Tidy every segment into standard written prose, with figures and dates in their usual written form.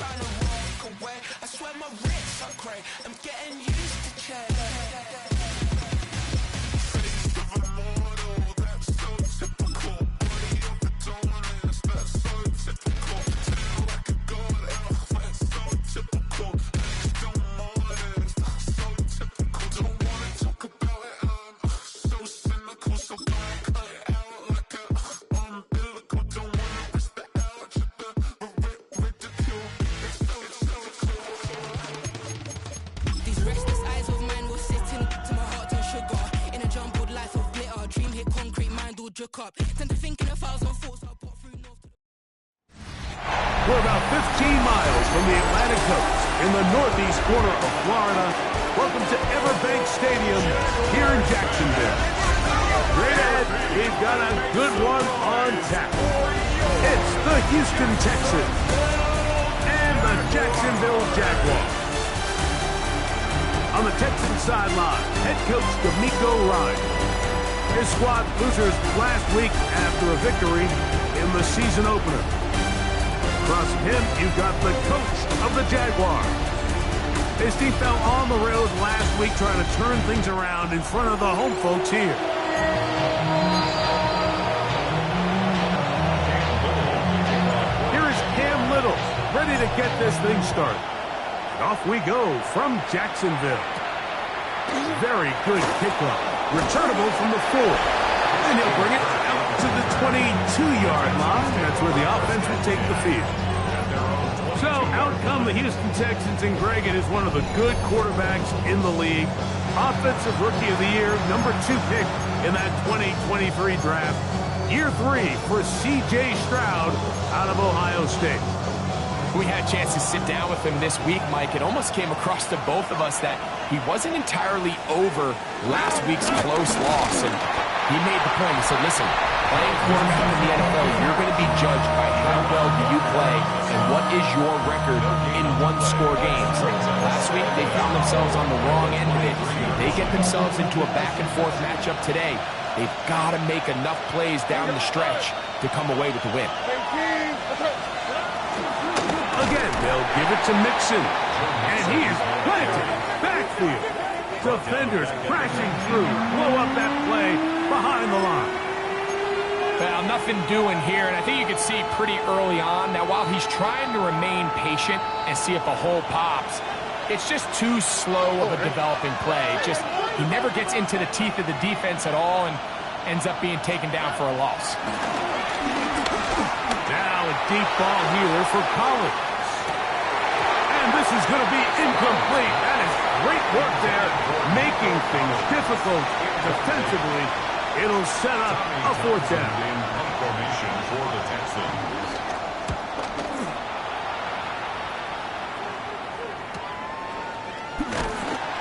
trying to walk away. I swear my wrists are cray. I'm getting used to change. Face of a mortal, that's so typical. Body of the dominance, that's so typical. Tail like a god, that's so typical. Legs don't mortars, so typical. Don't wanna talk about it, I'm so cynical. So don't cut it out like a umbilical. Don't wanna risk the algebra, ridicule. It's so these restless eyes of mine will sit into my heart on sugar. In a jumbled life of glitter, dream hit concrete, mind all jook up. Tend to think in 1,000 thoughts. I'll put through north to We're about 15 miles from the Atlantic coast in the northeast corner of Florida. Welcome to Everbank Stadium here in Jacksonville. Straight ahead, we've got a good one on tap. It's the Houston Texans and the Jacksonville Jaguars. On the Texans sideline, head coach D'Amico Ryan. His squad losers last week after a victory in the season opener. Across from him, you've got the coach of the Jaguars. His team fell on the road last week trying to turn things around in front of the home folks here. Here is Cam Little, ready to get this thing started. And off we go from Jacksonville. Very good kickoff. Returnable from the 4. And he'll bring it out to the 22-yard line. That's where the offense will take the field. So out come the Houston Texans, and Greg, it is one of the good quarterbacks in the league. Offensive Rookie of the Year, number 2 pick in that 2023 draft. Year 3 for C.J. Stroud out of Ohio State. We had a chance to sit down with him this week, Mike. It almost came across to both of us that he wasn't entirely over last week's close loss. And he made the point. He said, listen, playing quarterback in the NFL, you're going to be judged by how well do you play and what is your record in one-score games. Last week, they found themselves on the wrong end of it. They get themselves into a back-and-forth matchup today. They've got to make enough plays down the stretch to come away with the win. Again, they'll give it to Mixon. And he is planted. Backfield. Defenders crashing through. Blow up that play behind the line. Well, nothing doing here, and I think you can see pretty early on. Now, while he's trying to remain patient and see if a hole pops, it's just too slow of a developing play. He never gets into the teeth of the defense at all and ends up being taken down for a loss. Now a deep ball here for Collins. And this is going to be incomplete. That is great work there, making things difficult defensively. It'll set up a 4th down. Formation for the Texans.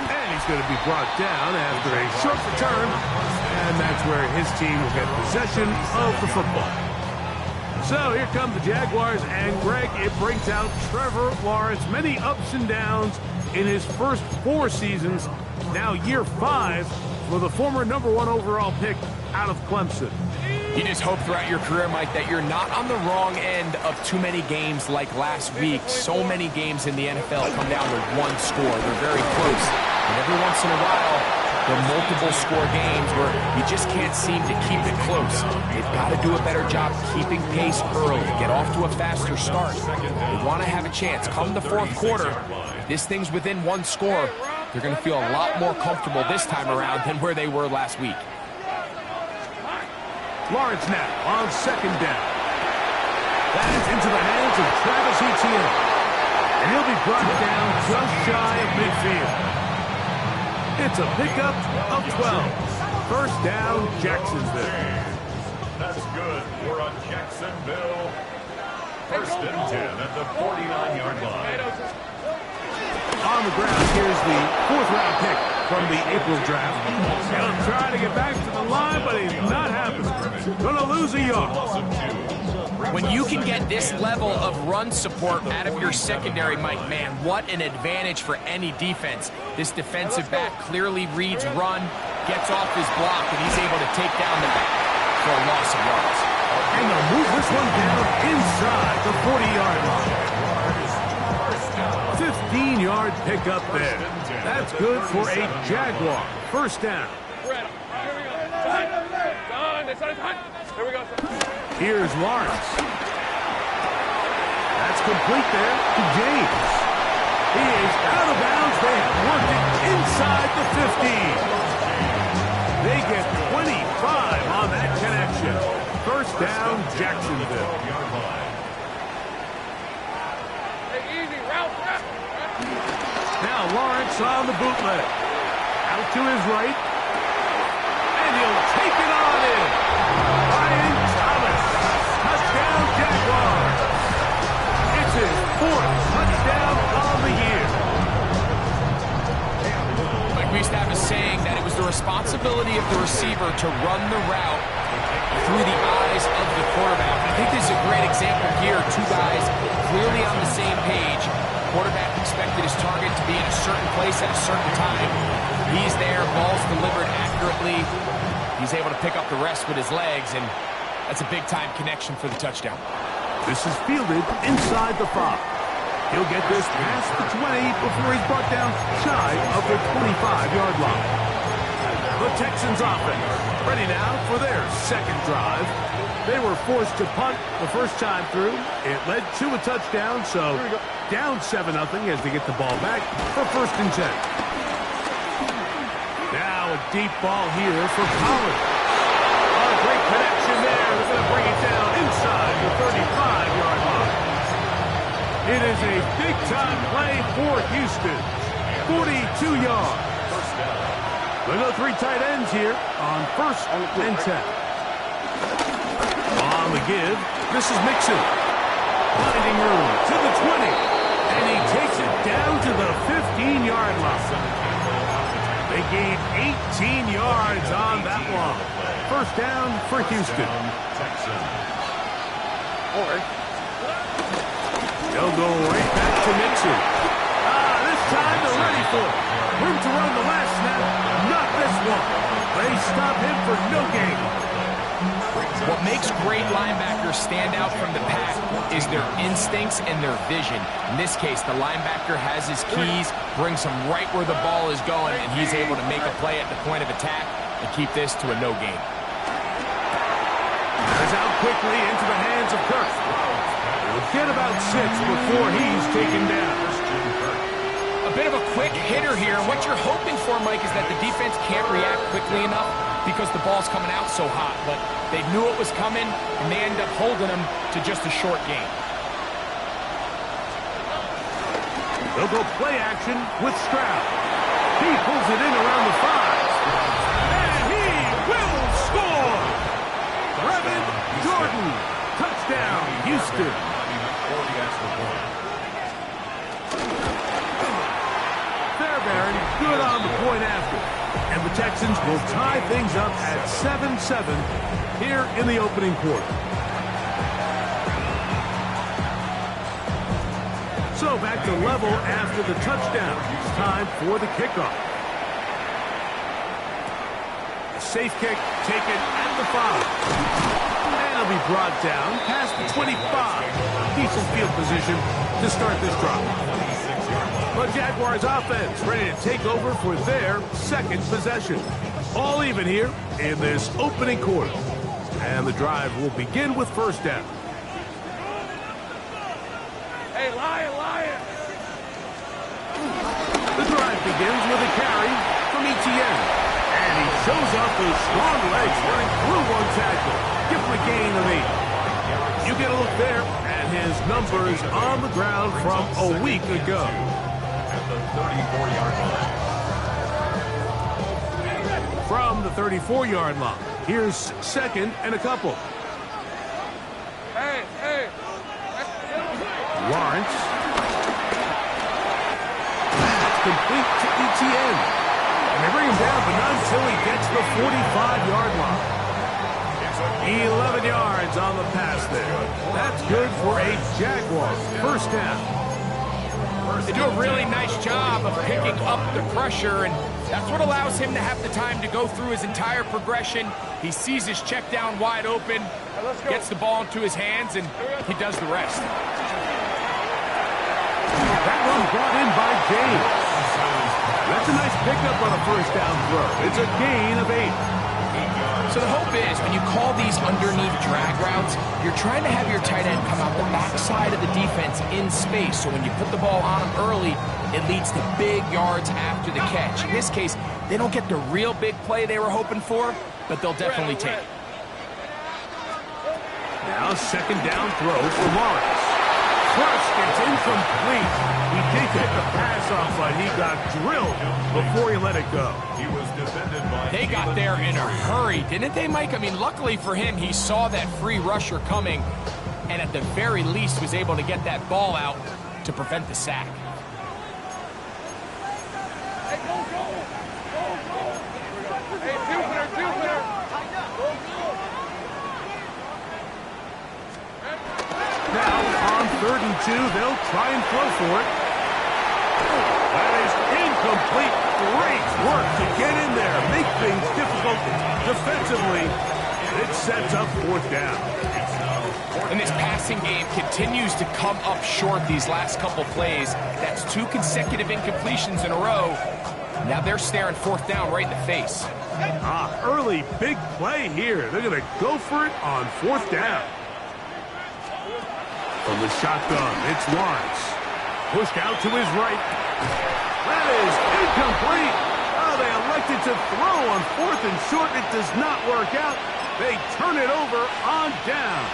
And he's going to be brought down after a short return. And that's where his team will get possession of the football. So here come the Jaguars, and Greg, it brings out Trevor Lawrence. Many ups and downs in his first 4 seasons. Now year 5 for the former number 1 overall pick out of Clemson. You just hope throughout your career, Mike, that you're not on the wrong end of too many games like last week. So many games in the NFL come down to 1 score. They're very close. And every once in a while, there are multiple score games where you just can't seem to keep it close. They've got to do a better job keeping pace early, get off to a faster start. They want to have a chance. Come the 4th quarter, if this thing's within 1 score, they're going to feel a lot more comfortable this time around than where they were last week. Lawrence now on 2nd down. That is into the hands of Travis Etienne. And he'll be brought down just shy of midfield. It's a pickup of 12. 1st down, Jacksonville. That's good for a Jacksonville 1st and 10 at the 49-yard line. On the ground, here's the 4th-round pick from the April draft. He'll try to get back to the line, but he's not happening. Gonna lose a yard. When you can get this level of run support out of your secondary, Mike, man, what an advantage for any defense. This defensive back clearly reads run, gets off his block, and he's able to take down the back for a loss of yards. And they'll move this one down inside the 40-yard line. 15-yard pickup there. That's good for a Jaguar. First down. Here's Lawrence. That's complete there to James. He is out of bounds. They have worked it inside the 15. They get 25 on that connection. First down, Jacksonville. Now Lawrence on the bootleg. Out to his right. And he'll take it on in. Ryan Thomas. Touchdown, Jaguars. It's his 4th touchdown on the year. Like we used to have a saying that it was the responsibility of the receiver to run the route through the eyes of the quarterback. I think this is a great example here. Two guys clearly on the same page. Quarterback expected his target to be in a certain place at a certain time. He's there, ball's delivered accurately. He's able to pick up the rest with his legs, and that's a big-time connection for the touchdown. This is fielded inside the 5. He'll get this past the 20 before he's brought down shy of the 25-yard line. The Texans offense ready now for their second drive. They were forced to punt the first time through. It led to a touchdown, so down 7-0 as they get the ball back for 1st and 10. Now a deep ball here for Collins. A great connection there. They're going to bring it down inside the 35-yard line. It is a big-time play for Houston. 42 yards. We'll go 3 tight ends here on 1st and 10. On the give, this is Mixon. Finding room to the 20. And he takes it down to the 15-yard line. They gain 18 yards on that one. First down for Houston. They'll go right back to Mixon. This time they're ready for it. Room to run the last snap. Not this one. They stop him for no gain. What makes great linebackers stand out from the pack is their instincts and their vision. In this case, the linebacker has his keys, brings him right where the ball is going, and he's able to make a play at the point of attack and keep this to a no gain. Is out quickly into the hands of Kirk. He'll get about 6 before he's taken down. A bit of a quick hitter here. What you're hoping for, Mike, is that the defense can't react quickly enough because the ball's coming out so hot. But they knew it was coming, and they end up holding them to just a short gain. They'll go play action with Stroud. He pulls it in around the 5. And he will score! Brevin Jordan. Touchdown, Houston. Fairbairn good on the point after. And the Texans will tie things up at 7-7 here in the opening quarter. So back to level after the touchdown. It's time for the kickoff. A safe kick taken at the 5. And it'll be brought down past the 25. Decent field position to start this drive. The Jaguars offense ready to take over for their second possession. All even here in this opening quarter. And the drive will begin with first down. Hey, Lion! The drive begins with a carry from Etienne. And he shows off those strong legs running through one tackle. Give him a gain of 8. You get a look there at his numbers on the ground from a week ago. At the 34-yard line. From the 34-yard line, here's second and a couple. Hey! Lawrence. That's complete to Etienne. And they bring him down, but not until he gets the 45-yard line. 11 yards on the pass there. That's good for a Jaguar. First down. They do a really nice job of picking up the pressure, and that's what allows him to have the time to go through his entire progression. He sees his check down wide open, gets the ball into his hands, and he does the rest. That one brought in by James. That's a nice pickup on a first down throw. It's a gain of 8. So the hope is when you call these underneath drag routes, you're trying to have your tight end come out the backside of the defense in space. So when you put the ball on him early, it leads to big yards after the catch. In this case, they don't get the real big play they were hoping for, but they'll definitely take it. Now second down throw for Lawrence. First, it's incomplete. He did get the pass off, but he got drilled before he let it go. He was defended by... They got there in a hurry, didn't they, Mike? I mean, luckily for him, he saw that free rusher coming, and at the very least was able to get that ball out to prevent the sack. Hey, go, go! Go, go! Hey, Jupiter! Now on 3rd and 2, they'll try and throw for it. That is incomplete. Great work to get in there, make things difficult defensively. It sets up 4th down. And this passing game continues to come up short these last couple plays. That's 2 consecutive incompletions in a row. Now they're staring 4th down right in the face. Early big play here. They're going to go for it on 4th down. From the shotgun, it's Lawrence. Pushed out to his right. That is incomplete. Oh, they elected to throw on 4th and short. It does not work out. They turn it over on down.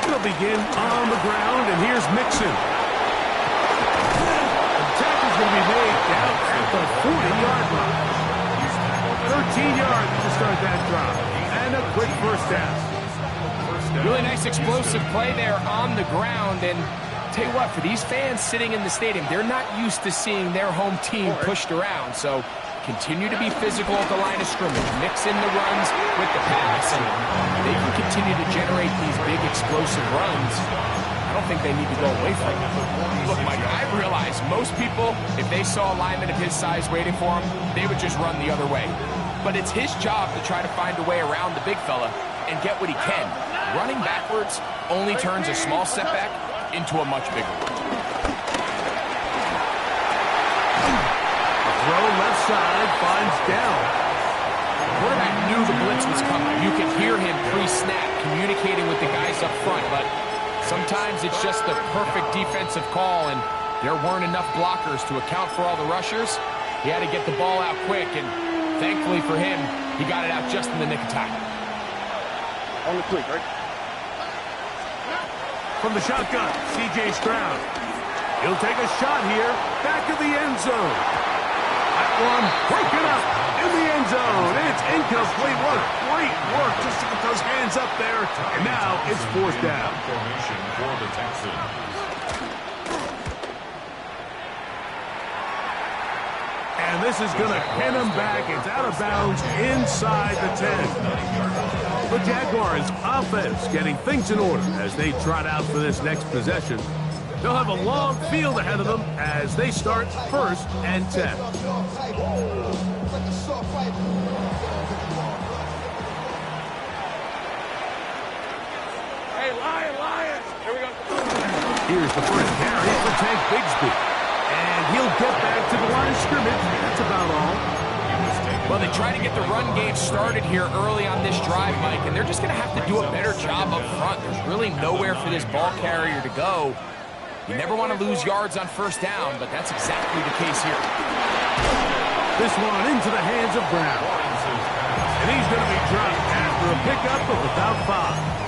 They'll begin on the ground, and here's Mixon. The tackle's going to be made down at the 40-yard line. 13 yards to start that drive. And a quick first down. Really nice explosive play there on the ground. And tell you what, for these fans sitting in the stadium, they're not used to seeing their home team pushed around. So continue to be physical at the line of scrimmage. Mix in the runs with the pass. And they can continue to generate these big explosive runs. I don't think they need to go away from it. Look, Mike, I realize most people, if they saw a lineman of his size waiting for him, they would just run the other way. But it's his job to try to find a way around the big fella and get what he can. Running backwards only turns a small setback into a much bigger one. Throw left side, finds down. The quarterback knew the blitz was coming. You could hear him pre-snap communicating with the guys up front, but sometimes it's just the perfect defensive call, and there weren't enough blockers to account for all the rushers. He had to get the ball out quick, and thankfully for him, he got it out just in the nick of time. On the quick, right? From the shotgun, C.J. Stroud. He'll take a shot here, back of the end zone. That one, broken up in the end zone. It's incomplete. What great work just to get those hands up there. And now it's 4th down. Formation for the Texans. And this is going to pin him back. It's out of bounds inside the 10. The Jaguars offense getting things in order as they trot out for this next possession. They'll have a long field ahead of them as they start 1st and 10. Hey, Lion! Here we go. Here's the first carry for Tank Bigsby. And he'll get back to the line of scrimmage. That's about all. Well, they try to get the run game started here early on this drive, Mike, and they're just going to have to do a better job up front. There's really nowhere for this ball carrier to go. You never want to lose yards on 1st down, but that's exactly the case here. This one into the hands of Brown. And he's going to be dropped after a pickup of about 5.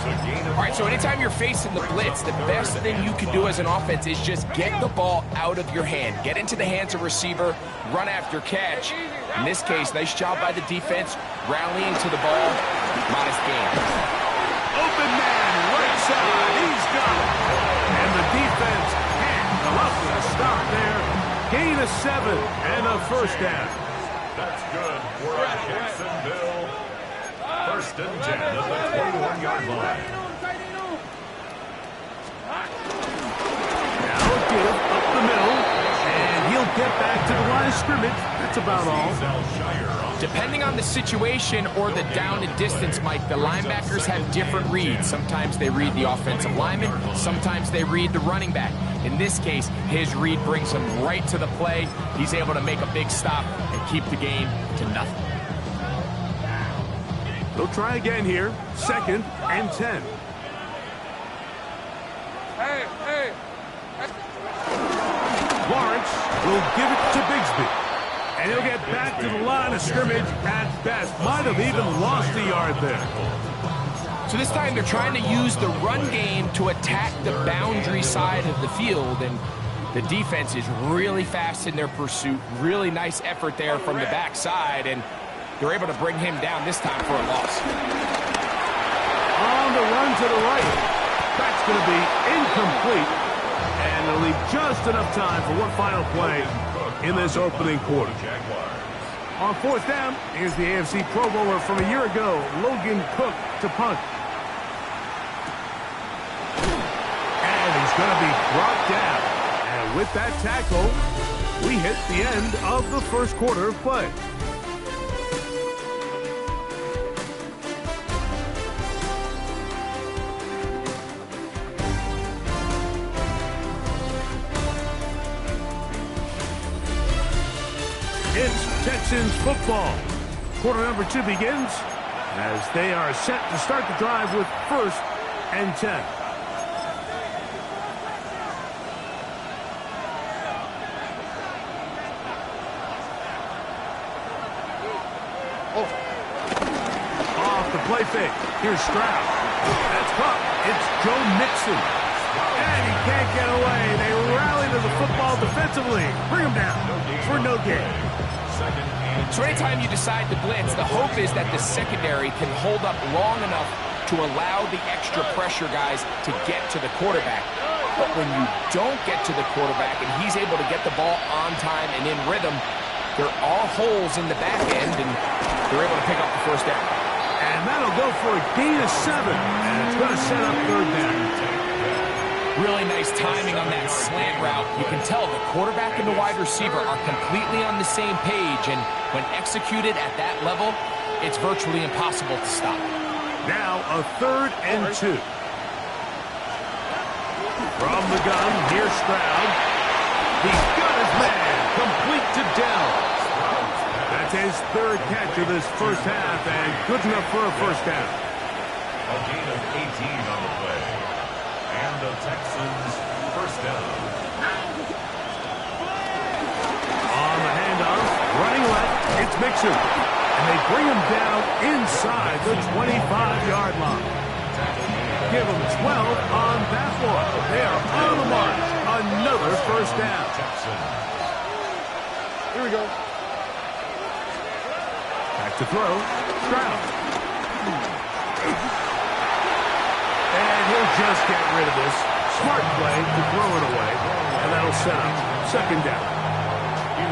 All right, so anytime you're facing the blitz, the best thing you can do as an offense is just get the ball out of your hand. Get into the hands of receiver, run after catch. In this case, nice job by the defense, rallying to the ball. Modest gain. Open man, right side. He's got it. And the defense can't come up with a stop there. Gain of 7 and a 1st down. That's good. We're at Jacksonville. 1st and 10 at the 21-yard line. Now a give up the middle. And he'll get back to the line of scrimmage. That's about all. Depending on the situation or the down and distance, Mike, the linebackers have different reads. Sometimes they read the offensive lineman. Sometimes they read the running back. In this case, his read brings him right to the play. He's able to make a big stop and keep the game to nothing. They'll try again here. 2nd and 10. Hey, hey. Lawrence will give it to Bigsby. And he'll get back to the line of scrimmage at best. Might have even lost a yard there. So this time they're trying to use the run game to attack the boundary side of the field. And the defense is really fast in their pursuit. Really nice effort there from the backside. And they're able to bring him down this time for a loss. On the run to the right. That's going to be incomplete. And they'll leave just enough time for one final play in this opening quarter. On 4th down, here's the AFC Pro Bowler from a year ago, Logan Cook, to punt. And he's going to be brought down. And with that tackle, we hit the end of the first quarter of play. It's Texans football. Quarter number 2 begins as they are set to start the drive with 1st and 10. Off the play fake. Here's Stroud. That's caught. It's Joe Mixon. And he can't get away. They rally to the football defensively. Bring him down for no gain. So anytime you decide to blitz, the hope is that the secondary can hold up long enough to allow the extra pressure guys to get to the quarterback. But when you don't get to the quarterback and he's able to get the ball on time and in rhythm, there are holes in the back end, and they're able to pick up the 1st down. And that'll go for a gain of 7. And it's going to set up 3rd down. Really nice timing on that slant route. You can tell the quarterback and the wide receiver are completely on the same page, and when executed at that level, it's virtually impossible to stop. Now a 3rd and 2. From the gun, here's Stroud. He's got his man, complete to Dell. That's his 3rd catch of this first half, and good enough for a 1st down. A gain of 18 on the play. And the Texans 1st down. On the handoff, running left, it's Mixon. And they bring him down inside the 25-yard line. Give them 12 on that one. They are on the march. Another 1st down. Here we go. Back to throw. Stroud. And he'll just get rid of this. Smart play to throw it away. And that'll set up 2nd down.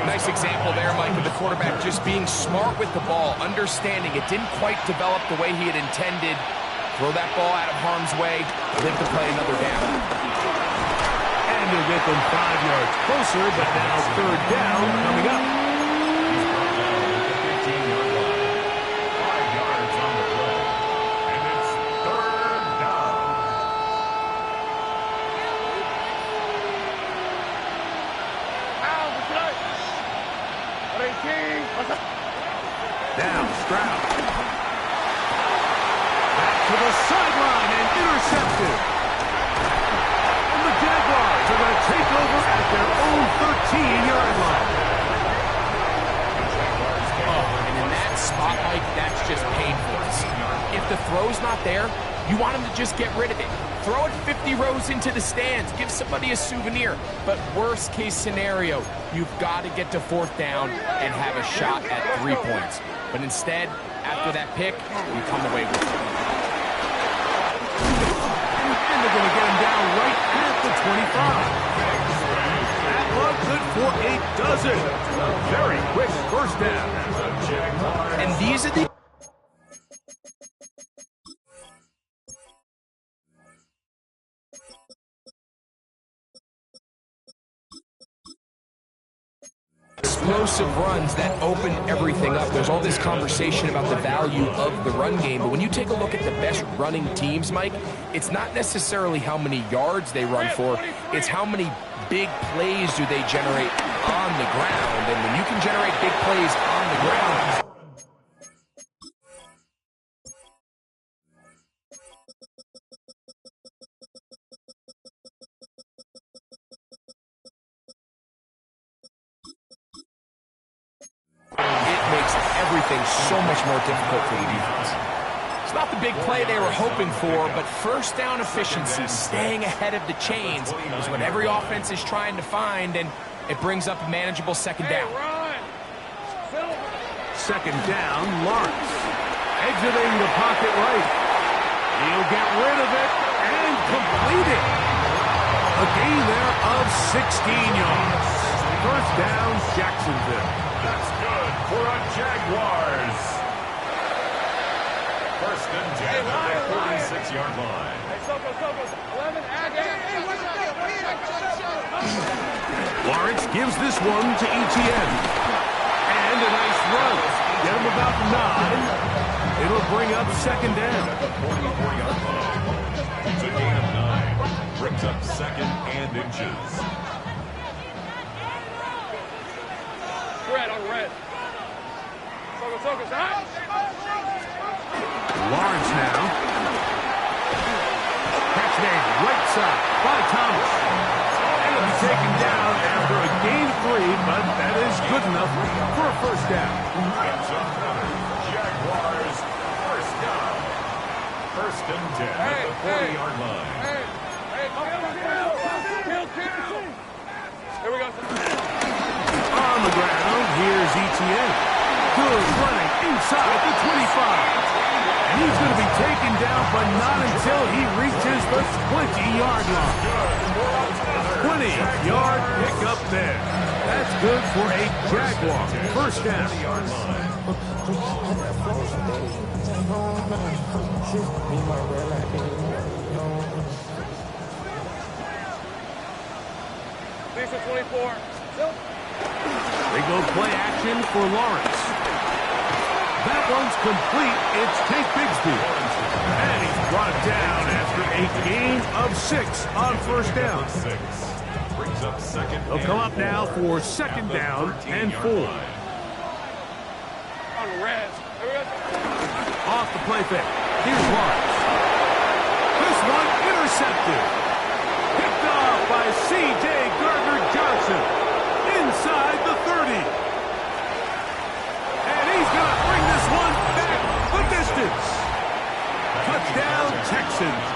Nice example there, Mike, of the quarterback just being smart with the ball, understanding it didn't quite develop the way he had intended. Throw that ball out of harm's way, live to play another down. And he'll get them 5 yards closer, but now 3rd down coming up. He's brought down at the 15-yard line. 5 yards on the play. And it's 3rd down. Now Stroud. Back to the sideline and intercepted. And the Jaguars are going to take over at their own 13-yard line. And in that spot, Mike, that's just painful to see. If the throw's not there, you want him to just get rid of it. Throw it 50 rows into the stands. Give somebody a souvenir. But worst case scenario, you've got to get to 4th down and have a shot at 3 points. But instead, after that pick, you come away with it. And they're going to get him down right at the 25. That look good for a dozen. A very quick 1st down. And these are the explosive runs that open everything up. There's all this conversation about the value of the run game, but when you take a look at the best running teams, Mike, it's not necessarily how many yards they run for, it's how many big plays do they generate on the ground. And when you can generate big plays on the ground, it makes everything so much more difficult for the defense. It's not the big play they were hoping for, but first down efficiency, staying ahead of the chains, is what every offense is trying to find, and it brings up a manageable second down. Second down, Lawrence. Exiting the pocket right. He'll get rid of it and complete it. A gain there of 16 yards. First down, Jacksonville. That's good for a Jaguars. First and 10 at the 46-yard line. Lawrence gives this one to Etienne. And a nice run. Get him about 9. It'll bring up second down. At the 44-yard line. It's a gain of 9. Brings up second and inches. Red on red. Lawrence now. Catch made right side by Thomas. And it'll be taken down after a gain of 3, but that is good enough for a first down. It's another Jaguars first down. First and 10 at the 40-yard line. Here we go. On the ground, here's Etienne. Good running inside the 25. And he's going to be taken down, but not until he reaches the 20-yard line. 20-yard pickup there. That's good for a Jaguar. First down. These are 24. They go play action for Lawrence. That one's complete. It's Tank Bigsby. And he's brought down after a gain of 6 on first down. Brings up second. They'll come up now for second down and 4. On red. Here we go. Off the play fake. Here's Lawrence. This one intercepted. Picked off by C.J. Gardner-Johnson. Inside the 30. And he's going to bring this one back the distance. Touchdown, Texans.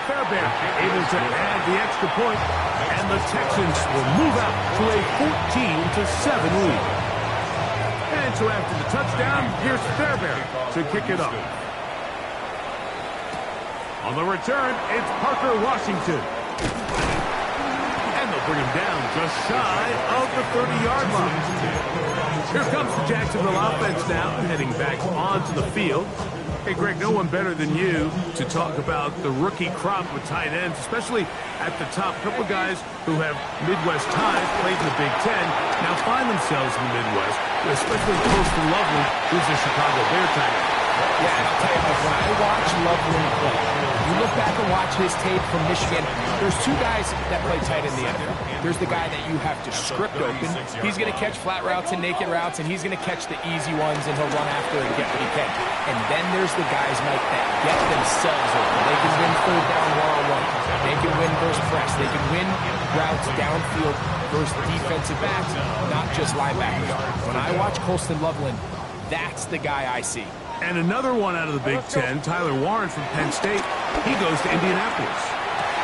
Fairbairn able to add the extra point, and the Texans will move out to a 14-7 lead. And so after the touchdown, here's Fairbairn to kick it off. On the return, it's Parker Washington. And they'll bring him down just shy of the 30-yard line. Here comes the Jacksonville offense now, heading back onto the field. Hey, Greg, no one better than you to talk about the rookie crop with tight ends, especially at the top. A couple of guys who have Midwest ties, played in the Big Ten, now find themselves in the Midwest, especially Colston Loveland, who's a Chicago Bear tight end. Yeah, and I'll tell you, when I watch Loveland play, you look back and watch his tape from Michigan, there's two guys that play tight in the NFL. There's the guy that you have to script open. He's going to catch flat routes and naked routes, and he's going to catch the easy ones, and he'll run after and get what he can. And then there's the guys, Mike, that get themselves open. They can win third down one-on-one. They can win versus press. They can win routes downfield versus defensive backs, not just linebackers. When I watch Colston Loveland, that's the guy I see. And another one out of the Big Ten, Tyler Warren from Penn State. He goes to Indianapolis.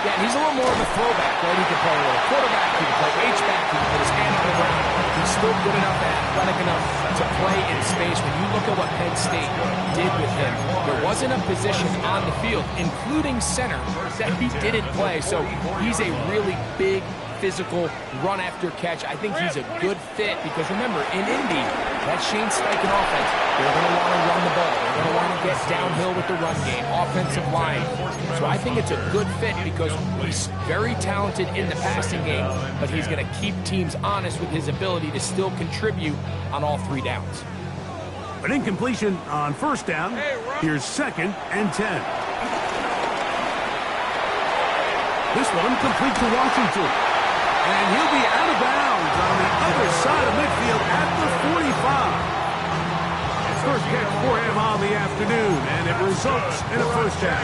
Yeah, and he's a little more of a throwback, right? He can play a little quarterback, he can play H-back, he can put his hand on the ground. He's still good enough, athletic enough to play in space. When you look at what Penn State did with him, there wasn't a position on the field, including center, that he didn't play. So he's a really big physical run after catch. I think he's a good fit because, remember, in Indy, that Shane Steichen offense, they're going to want to run the ball. They're going to want to get downhill with the run game, offensive line. So I think it's a good fit because he's very talented in the passing game, but he's going to keep teams honest with his ability to still contribute on all 3 downs. An incompletion on first down. Here's 2nd and 10. This one complete to Washington. And he'll be out of bounds on the other side of midfield at the 45. First catch for him on the afternoon, and it results in a first down.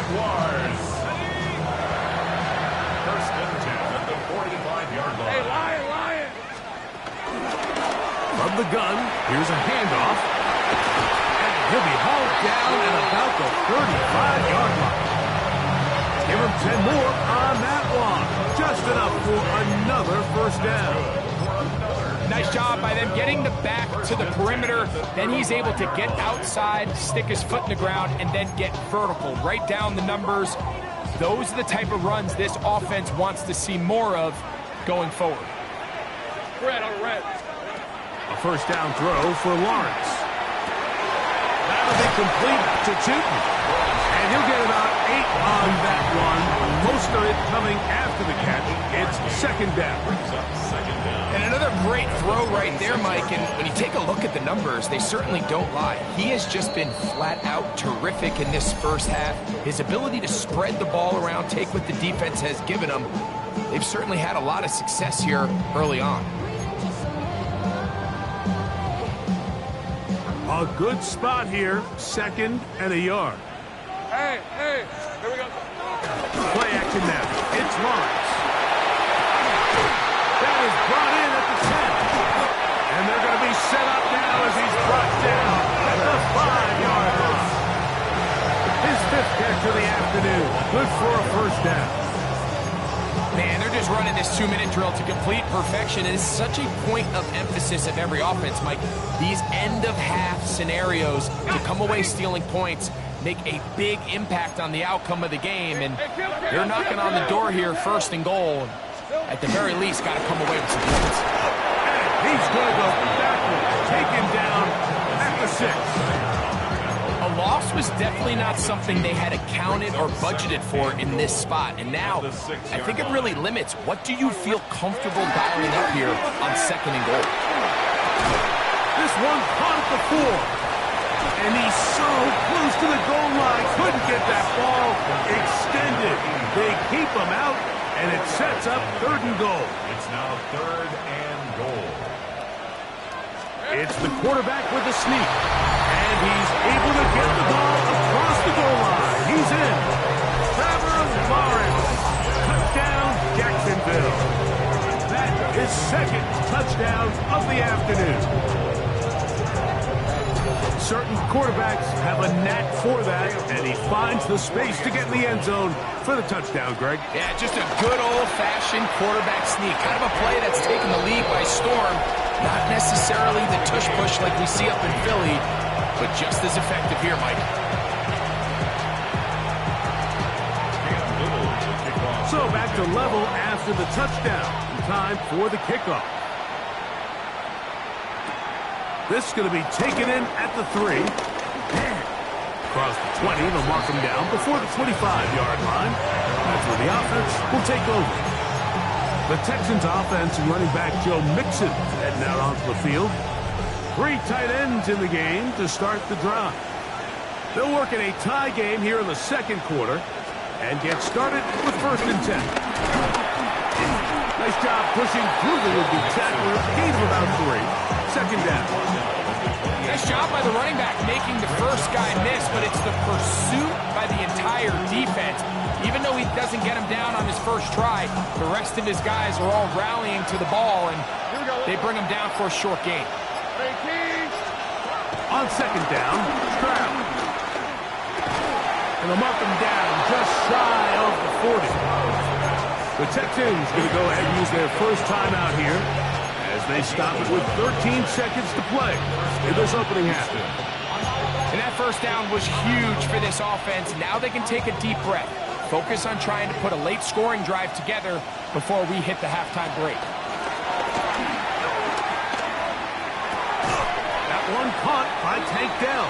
First and 10 at the 45-yard line. Hey, Lion! From the gun, here's a handoff. And he'll be hauled down at about the 35-yard line. Give him 10 more on that one. Just enough for another first down. Nice job by them getting the back to the perimeter. Then he's able to get outside, stick his foot in the ground, and then get vertical. Right down the numbers. Those are the type of runs this offense wants to see more of going forward. Red on red. A first down throw for Lawrence. That'll be complete to Tootin. And he'll get about 8 on that one. Most of it coming after the catch. It's second down. And another great throw right there, Mike. And when you take a look at the numbers, they certainly don't lie. He has just been flat out terrific in this first half. His ability to spread the ball around, take what the defense has given him. They've certainly had a lot of success here early on. A good spot here. 2nd and a yard. Hey, here we go. Play action now. It's Lawrence. That is brought in at the 10. And they're going to be set up now as he's brought down at the 5-yard line. His 5th catch of the afternoon. Good for a first down. Man, they're just running this 2-minute drill to complete perfection. And it's such a point of emphasis of every offense, Mike. These end-of-half scenarios to come away stealing points make a big impact on the outcome of the game. And they're knocking on the door here, 1st and goal. At the very least, got to come away with some points. And he's going to go backwards, taken down at the 6. A loss was definitely not something they had accounted or budgeted for in this spot. And now, I think it really limits. What do you feel comfortable dialing up here on 2nd and goal? This one caught at the 4. And he's so close to the goal line. Couldn't get that ball extended. They keep him out, and it sets up 3rd and goal. It's now 3rd and goal. It's the quarterback with the sneak. And he's able to get the ball across the goal line. He's in. Trevor Lawrence. Touchdown, Jacksonville. That is 2nd touchdown of the afternoon. Certain quarterbacks have a knack for that, and he finds the space to get in the end zone for the touchdown, Greg. Yeah, just a good old-fashioned quarterback sneak. Kind of a play that's taken the league by storm. Not necessarily the tush-push like we see up in Philly, but just as effective here, Mike. So back to level after the touchdown. Time for the kickoff. This is going to be taken in at the 3. Across the 20, they'll mark him down before the 25-yard line. That's where the offense will take over. The Texans offense and running back Joe Mixon heading out onto the field. 3 tight ends in the game to start the drive. They'll work in a tie game here in the 2nd quarter and get started with 1st and 10. Nice job pushing through the would-be tackler. Gain of about 3. 2nd down. Nice job by the running back making the first guy miss, but it's the pursuit by the entire defense. Even though he doesn't get him down on his first try, the rest of his guys are all rallying to the ball, and they bring him down for a short gain. On 2nd down, Stroud. And they'll mark him down just shy of the 40. The Texans going to go ahead and use their first timeout here as they stop it with 13 seconds to play in this opening half. And that first down was huge for this offense. Now they can take a deep breath. Focus on trying to put a late scoring drive together before we hit the halftime break. That one caught by Tank Dell.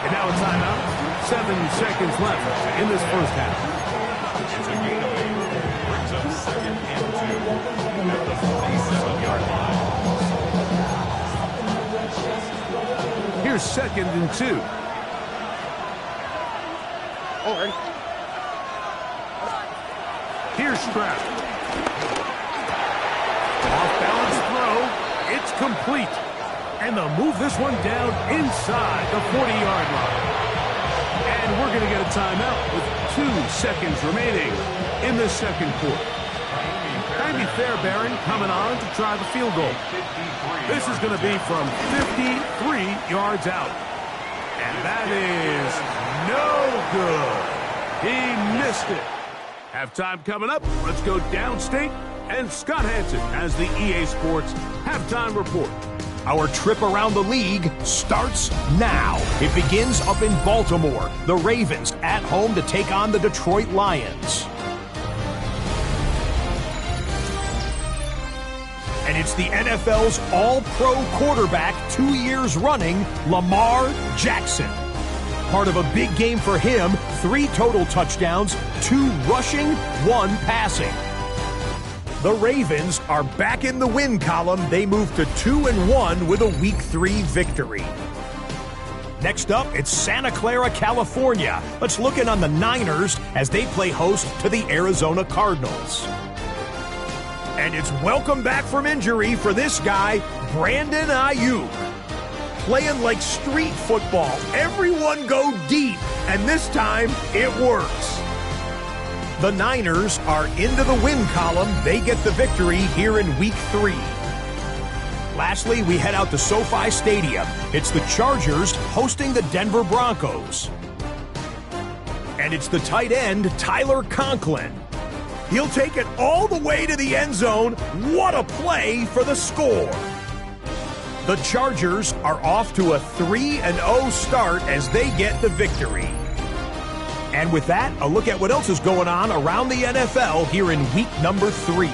And now a timeout. 7 seconds left in this first half. It's a gain of 8. Brings up 2nd and 2 at the 47-yard line. Here's 2nd and 2. Here's Stroud. Off-balance throw. It's complete. And they'll move this one down inside the 40-yard line. And we're going to get a timeout with 2 seconds remaining in the second quarter. Jamie Fairbairn coming on to try the field goal. This is going to be from 53 yards out. And that is no good. He missed it. Halftime coming up. Let's go downstate. And Scott Hansen has the EA Sports Halftime Report. Our trip around the league starts now. It begins up in Baltimore. The Ravens at home to take on the Detroit Lions. And it's the NFL's all-pro quarterback 2 years running, Lamar Jackson. Part of a big game for him, 3 total touchdowns, 2 rushing, 1 passing. The Ravens are back in the win column. They move to 2-1 with a Week 3 victory. Next up, it's Santa Clara, California. Let's look in on the Niners as they play host to the Arizona Cardinals. And it's welcome back from injury for this guy, Brandon Ayuk. Playing like street football. Everyone go deep, and this time it works. The Niners are into the win column. They get the victory here in Week 3. Lastly, we head out to SoFi Stadium. It's the Chargers hosting the Denver Broncos. And it's the tight end, Tyler Conklin. He'll take it all the way to the end zone. What a play for the score. The Chargers are off to a 3-0 start as they get the victory. And with that, a look at what else is going on around the NFL here in week number 3.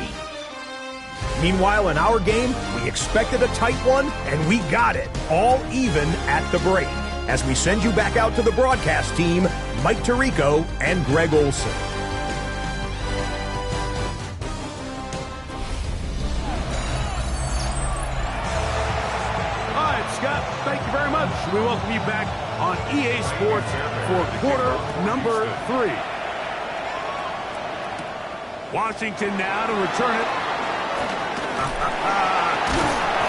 Meanwhile, in our game, we expected a tight one, and we got it, all even at the break. As we send you back out to the broadcast team, Mike Tirico and Greg Olson. All right, Scott, thank you very much. We welcome you back on EA Sports for quarter number 3. Washington now to return it.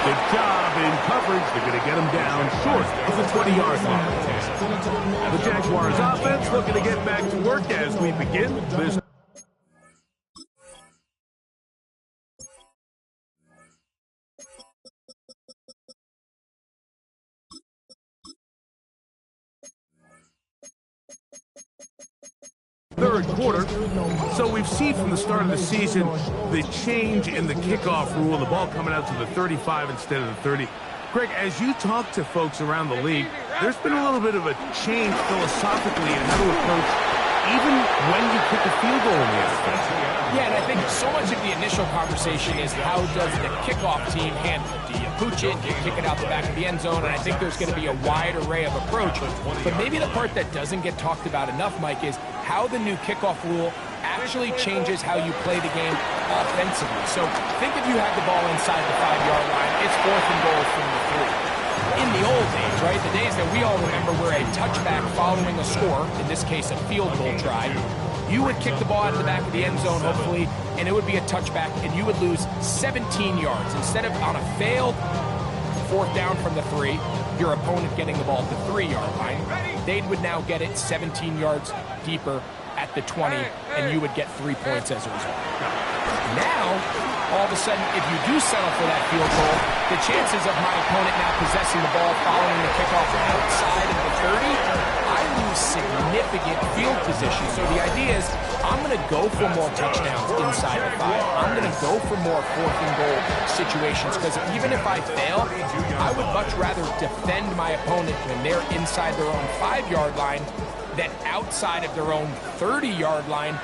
Good job in coverage. They're going to get him down short of the 20-yard line. The Jaguars offense looking to get back to work as we begin this. Third quarter. So we've seen from the start of the season the change in the kickoff rule, the ball coming out to the 35 instead of the 30. Greg, as you talk to folks around the league, there's been a little bit of a change philosophically in how to approach even when you kick a field goal in the NFL. Yeah, and I think so much of the initial conversation is how does the kickoff team handle it? Do you pooch it? Do you kick it out the back of the end zone? And I think there's going to be a wide array of approach. But maybe the part that doesn't get talked about enough, Mike, is how the new kickoff rule actually changes how you play the game offensively. So think if you had the ball inside the 5-yard line, it's 4th and goal from the 3. In the old days, right, the days that we all remember where a touchback following a score, in this case a field goal try, you would kick the ball out of the back of the end zone, hopefully, and it would be a touchback, and you would lose 17 yards. Instead of on a failed 4th down from the 3, your opponent getting the ball at the 3-yard line, they would now get it 17 yards deeper at the 20, and you would get 3 points as a result. Now, all of a sudden, if you do settle for that field goal, the chances of my opponent now possessing the ball following the kickoff outside of the 30, I lose significant field position. So the idea is I'm going to go for more touchdowns inside the 5. I'm going to go for more 4th and goal situations because even if I fail, I would much rather defend my opponent when they're inside their own 5-yard line than outside of their own 30-yard line,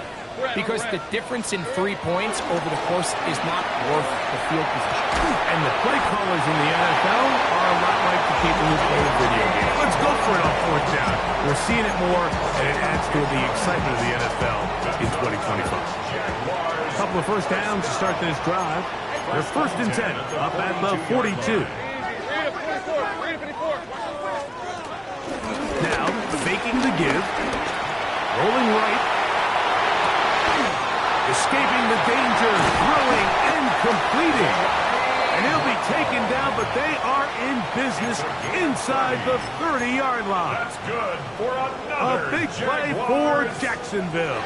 because the difference in 3 points over the course is not worth the field position. And the play callers in the NFL are a lot like the people who play the video game. Let's go for it on fourth down. We're seeing it more, and it adds to the excitement of the NFL in 2025. A couple of first downs to start this drive. They're 1st and 10, up at the 42. Now, faking the give. Rolling right. Escaping the danger. Throwing and completing. And he'll be taken down, but they are in business inside the 30-yard line. That's good for another A big play for Jacksonville.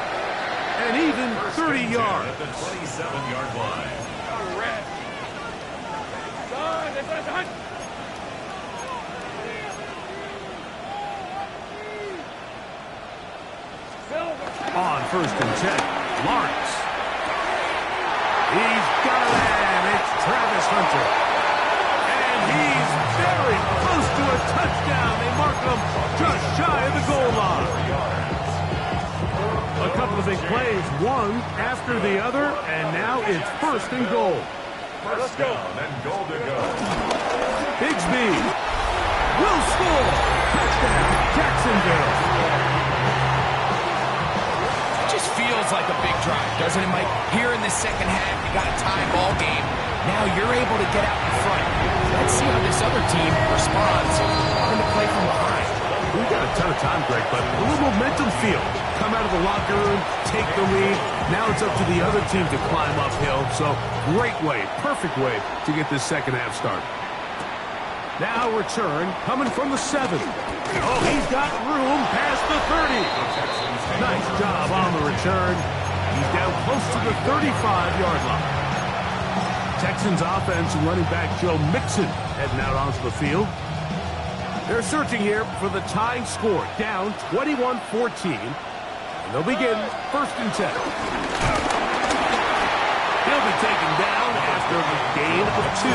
And even 30 yards. At the 27-yard line. On 1st and 10, Lawrence. He's got a man. It's Travis Hunter. And he's very close to a touchdown. They mark him just shy of the goal line. A couple of big plays, one after the other, and now it's 1st and goal. First down and goal to go. Bigsby will score. Touchdown, Jacksonville. Just feels like a big drive, doesn't it, Mike? Here in the second half, you got a tie ball game. Now you're able to get out in front. Let's see how this other team responds. Going to play from behind. We've got a ton of time, Greg, but a little momentum feel. Come out of the locker room, take the lead. Now it's up to the other team to climb uphill. So great way, perfect way to get this second half started. Now return coming from the 7. Oh, he's got room past the 30. Nice job on the return. He's down close to the 35-yard line. Texans offense running back Joe Mixon heading out onto the field. They're searching here for the tying score, down 21-14. And they'll begin 1st and 10. He'll be taken down after a gain of 2.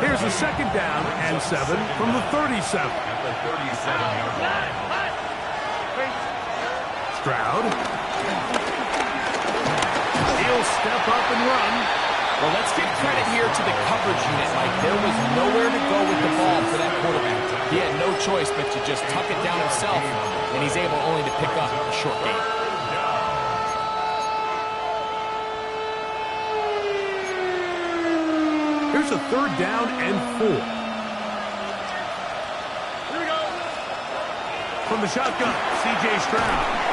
Here's a 2nd down and 7 from the 37. At the 37-yard line. Stroud. He'll step up and run. Well, let's give credit here to the coverage unit, Mike. There was nowhere to go with the ball for that quarterback. He had no choice but to just tuck it down himself, and he's able only to pick up a short gain. Here's a 3rd down and 4. Here we go. From the shotgun, C.J. Stroud.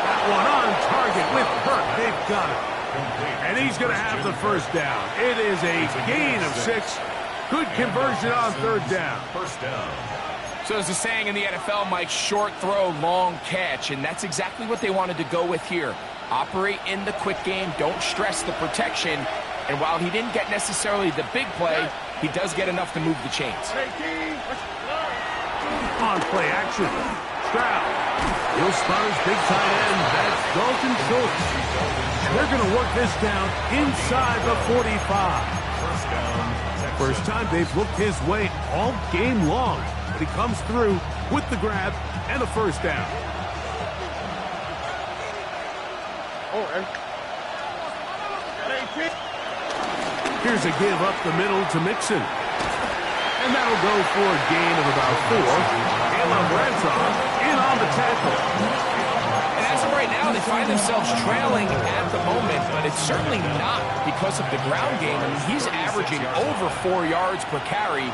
That one on target with Burke. They've got it. And he's going to have the 1st down. It is a gain of 6. Good conversion on 3rd down. First down. So there's a saying in the NFL, Mike, short throw, long catch, and that's exactly what they wanted to go with here. Operate in the quick game, don't stress the protection, and while he didn't get necessarily the big play, he does get enough to move the chains. On play action, Stroud. He'll spot his big tight end. That's Dalton Schultz. And they're going to work this down inside the 45. First down. First time they've looked his way all game long. But he comes through with the grab and a 1st down. Here's a give up the middle to Mixon. And that'll go for a gain of about 4. Caleb Bradshaw in on the tackle. And as of right now, they find themselves trailing at the moment, but it's certainly not because of the ground game. I mean, he's averaging over 4 yards per carry.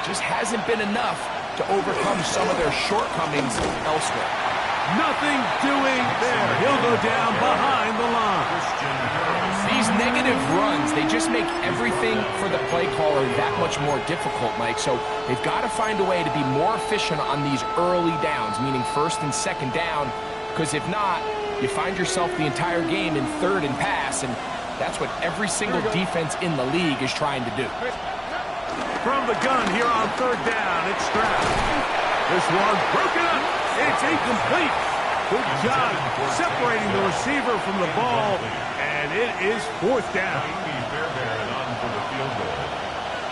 Just hasn't been enough to overcome some of their shortcomings elsewhere. Nothing doing there. He'll go down behind the line. These negative runs, they just make everything for the play caller that much more difficult, Mike. So they've got to find a way to be more efficient on these early downs, meaning 1st and 2nd down, because if not, you find yourself the entire game in 3rd and pass, and that's what every single defense in the league is trying to do. From the gun here on 3rd down, it's Stroud. This one broken up. It's incomplete. Good job separating the receiver from the ball, and it is 4th down.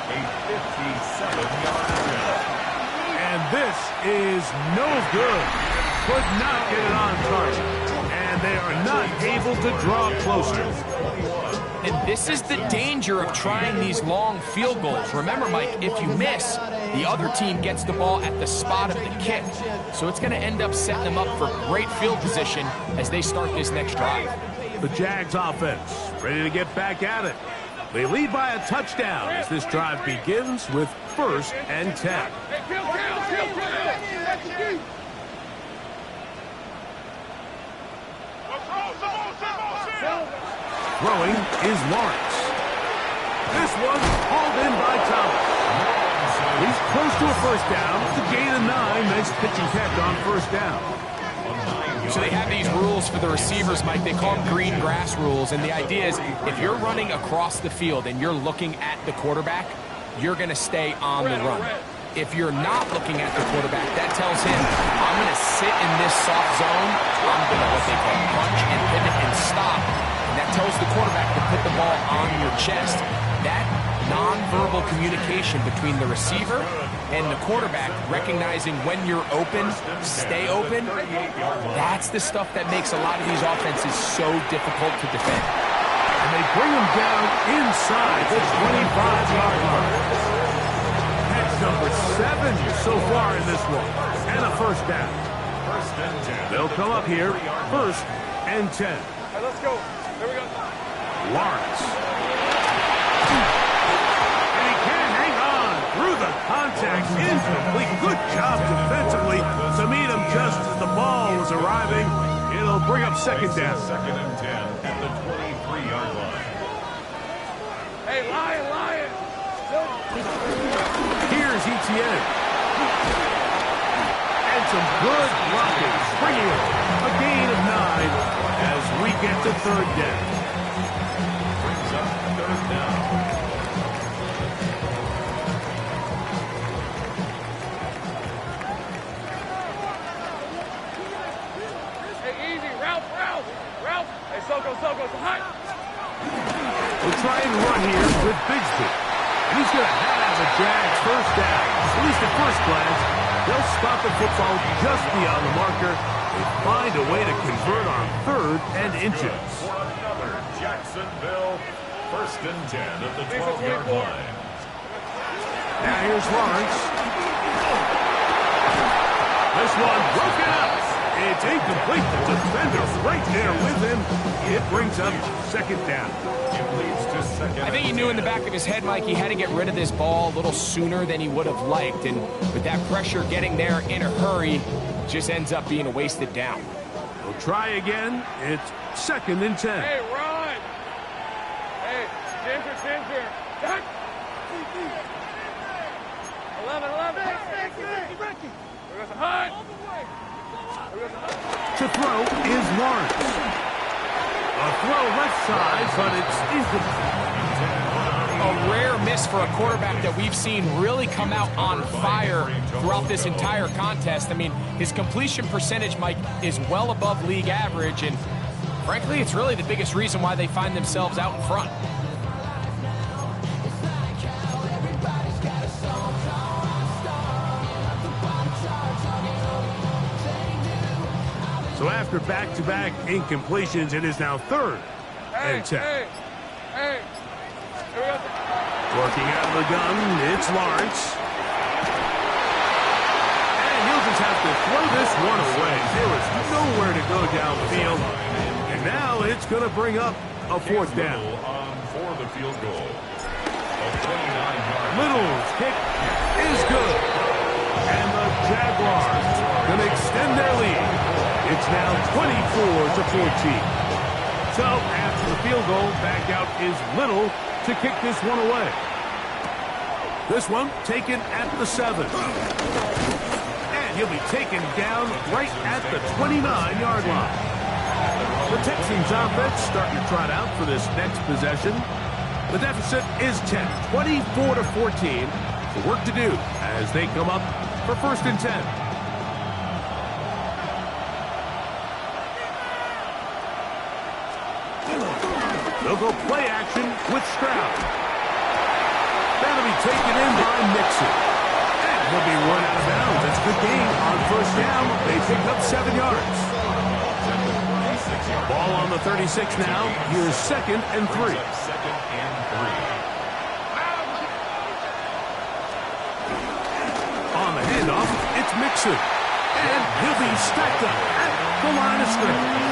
A 57-yard attempt. And this is no good. Could not get it on target. And they are not able to draw closer. And this is the danger of trying these long field goals. Remember, Mike, if you miss, the other team gets the ball at the spot of the kick. So it's going to end up setting them up for great field position as they start this next drive. The Jags offense ready to get back at it. They lead by a touchdown as this drive begins with 1st and 10. Throwing is Lawrence. This one hauled in by Thomas. He's close to a first down. The gain of 9. Nice pitch and catch on first down. So they have these rules for the receivers, Mike. They call them green grass rules. And the idea is if you're running across the field and you're looking at the quarterback, you're going to stay on the run. If you're not looking at the quarterback, that tells him, I'm going to sit in this soft zone. I'm going to what they call punch and pivot and stop. And that tells the quarterback to put the ball on your chest. That nonverbal communication between the receiver and the quarterback, recognizing when you're open, stay open, that's the stuff that makes a lot of these offenses so difficult to defend. And they bring him down inside the 25-yard line. That's number 7 so far in this one. And a first down. They'll come up here, 1st and 10. All right, let's go. Here we go. Lawrence. And he can't hang on through the contact. Incomplete. Good job defensively to meet him just as the ball was arriving. It'll bring up 2nd down. 2nd and 10 at the 23-yard line. Hey, Lion. Here's Etienne. And some good blocking. Bringing it a gain of 9 as we get to 3rd down. Brings up 3rd down. Hey, easy. Ralph. Hey, Soko. Hot. We'll try and run here with Bigsby. And he's going to have a Jags first down. At least at first glance, they'll spot the football just beyond the marker. They find a way to convert on 3rd and inches. For another Jacksonville 1st and 10 at the 12-yard line. Now here's Lawrence. This one broken up. It's incomplete. The defender right there with him. It brings up 2nd down. It leads to 2nd. I think he knew in the back of his head, Mike, he had to get rid of this ball a little sooner than he would have liked. And with that pressure getting there in a hurry, just ends up being a wasted down. We'll try again. It's 2nd and 10. Hey, run. Hey, Ginger. Duck. 11. Ricky. Here goes the hunt. To throw is Lawrence. A throw left side, but it's incomplete. A rare miss for a quarterback that we've seen really come out on fire throughout this entire contest. I mean, his completion percentage, Mike, is well above league average, and frankly, it's really the biggest reason why they find themselves out in front. So after back-to-back incompletions, it is now 3rd and 10. Hey. Here we go. Working out of the gun, it's Lawrence. And he'll just have to throw this one away. There was nowhere to go downfield. And now it's going to bring up a 4th down. On for the field goal. A 29-yard. Little's kick is good. And the Jaguars going to extend their lead. It's now 24-14. So after the field goal, back out is Little to kick this one away. This one taken at the 7. And he'll be taken down right at the 29-yard line. The Texans offense starting to trot out for this next possession. The deficit is 10, 24-14. The work to do as they come up for 1st and 10. They'll go play action with Stroud. That'll be taken in by Mixon. And he'll be run out of bounds. That's a good gain on first down. They pick up 7 yards. Ball on the 36 now. Here's 2nd and 3. On the handoff, it's Mixon. And he'll be stacked up at the line of scrimmage.